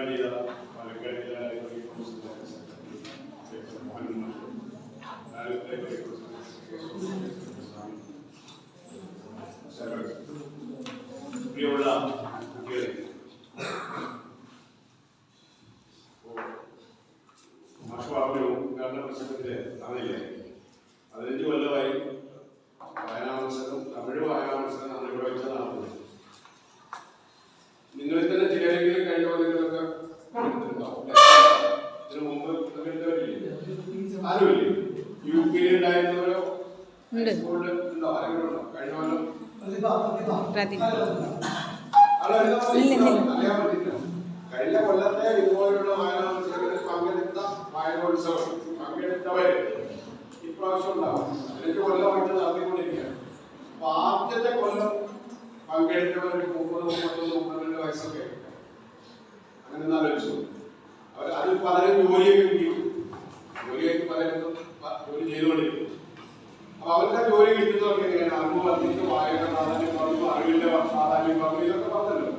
ഉദ്ഘാടനം ചെയ്ത പാലക്കാട് ജില്ലാ ലൈബ്രറി പ്രിയമുള്ള കുട്ടികളെ, മാഷ് ഉദ്ഘാടന പ്രസംഗത്തില് അറിയില്ലേ 15 കൊല്ലമായി വായനാ മത്സരം, തമിഴ് വായനാ മത്സരം നമ്മൾ ഇവിടെ വെച്ചാൽ നടത്തുന്നത്. നിങ്ങളിൽ തന്നെ ചിലരെങ്കിലും കഴിഞ്ഞ കൊല്ലങ്ങളൊക്കെ ഇതിനു മുമ്പ് ആരുമില്ലേ? UP ഉണ്ടായിരുന്നവരോ സ്കൂളിൽ ഉണ്ടോ? ആരെങ്കിലും ഉണ്ടോ? കഴിഞ്ഞ കൊല്ലം അറിയാൻ പറ്റില്ല. കഴിഞ്ഞ കൊല്ലത്തെ ഇതുപോലുള്ള വായനാ മത്സരങ്ങളിൽ പങ്കെടുത്ത വായനോത്സവം പങ്കെടുത്തവര് ഇപ്രാവശ്യം ഉണ്ടാവും. 15 കൊല്ലമായിട്ട് നടത്തിക്കൊണ്ടിരിക്കുകയാണ്. അപ്പൊ ആദ്യത്തെ കൊല്ലം പങ്കെടുത്തവർ 30, 31, 32 വയസ്സൊക്കെ അങ്ങനെ ആലോചിച്ചു. അതിൽ പലരും ജോലിയൊക്കെ കിട്ടി, ജോലിയൊക്കെ പലരും ജോലി ചെയ്തുകൊണ്ടിരിക്കും. അപ്പൊ അവർക്ക് ജോലി കിട്ടുന്നതൊക്കെ എങ്ങനെയാണ്? അറിവ് വർദ്ധിച്ച്, വായന പ്രാധാന്യം പറഞ്ഞു, അറിവിന്റെ പ്രാധാന്യം പറഞ്ഞു, ഇതൊക്കെ പറഞ്ഞല്ലോ.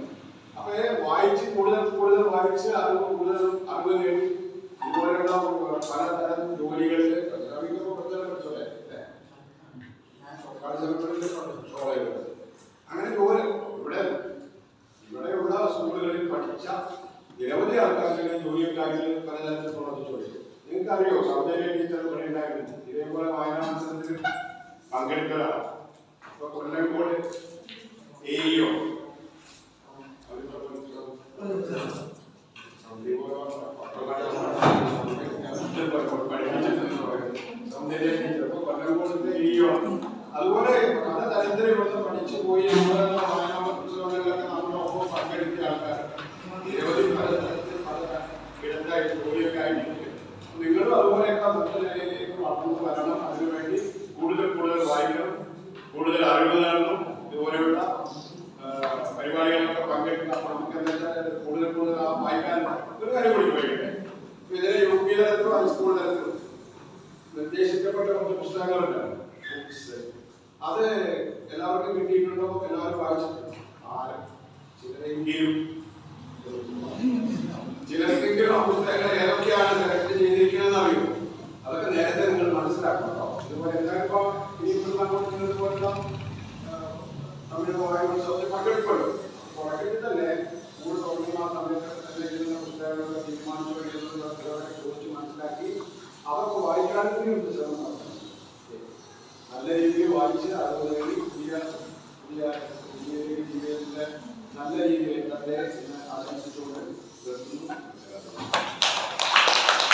അപ്പൊ വായിച്ച് കൂടുതൽ വായിച്ച് അറിവ് നേടി ഇതുപോലെയുള്ള പലതരം ജോലികളിൽ അങ്ങനെ ജോലി ഇവിടെയുള്ള സ്കൂളുകളിൽ പഠിച്ച നിരവധി ആൾക്കാർക്ക് ജോലിയും കാര്യങ്ങളും പലതരത്തിലുള്ള ചോദിച്ചു. നിങ്ങൾക്കറിയോ, സൗന്ദര്യ ടീച്ചർ ഇവിടെ ഉണ്ടായിരുന്നു, ഇതേപോലെ വായനാ മത്സരത്തിൽ പങ്കെടുത്തതാണ്. അപ്പൊ കൊല്ലങ്കോട് AEO അതുപോലെ പലതരത്തിൽ ഇവിടെ പഠിച്ചു പോയി വായനാ മത്സരങ്ങളിലൊക്കെ നമ്മളൊപ്പം പങ്കെടുത്ത ആൾക്കാർ നിരവധി പലതരത്തിൽ ഇടത്തായിട്ട് ജോലിയൊക്കെ ആയിട്ടുണ്ട്. നിങ്ങളും അതുപോലെയൊക്കെ മറ്റു നിലയിലേക്ക് വളർന്നു വരണം. അതിനുവേണ്ടി കൂടുതൽ വായിക്കണം, കൂടുതൽ അറിവ് നേടണം. ഇതുപോലെയുള്ള പരിപാടികളൊക്കെ പങ്കെടുക്കണം. നമുക്ക് എന്താ വെച്ചാൽ കൂടുതൽ വായിക്കാൻ ഒരു കാര്യം കൂടി പോയിട്ടെ. ഇതിന് UP തലത്തിലും ഹൈസ്കൂൾ തലത്തിലും നിർദ്ദേശിക്കപ്പെട്ട കുറച്ച് പുസ്തകങ്ങളുണ്ടാവും, ബുക്സ്. അത് എല്ലാവർക്കും കിട്ടിയിട്ടുണ്ടോ? എല്ലാവരും വായിച്ചിട്ടുണ്ടോ? ചിലർക്കെങ്കിലും ആ പുസ്തകങ്ങൾ ഏതൊക്കെയാണ് സെലക്ട് ചെയ്തിരിക്കുന്നതെന്ന് അറിയുമോ? അതൊക്കെ നേരത്തെ നിങ്ങൾ മനസ്സിലാക്കണം. ഇതുപോലെ എല്ലാവർക്കും ഇതുപോലുള്ള തമിഴ് വായനോത്സവത്തിൽ പങ്കെടുക്കുമല്ലോ. തുടക്കത്തിലല്ലേ സ്കൂൾ തുടങ്ങുന്ന ആ സമയത്ത് എഴുതുന്ന പുസ്തകങ്ങളൊക്കെ തീരുമാനിച്ചു ചോദിച്ച് മനസ്സിലാക്കി അതൊക്കെ വായിക്കാൻ കൂടി ഉണ്ട് ശ്രമം നടത്തണം. നല്ല രീതിയിൽ വായിച്ച് അതുപോലെ പുതിയ ജീവിതത്തിന്റെ നല്ല രീതിയിൽ തന്നെ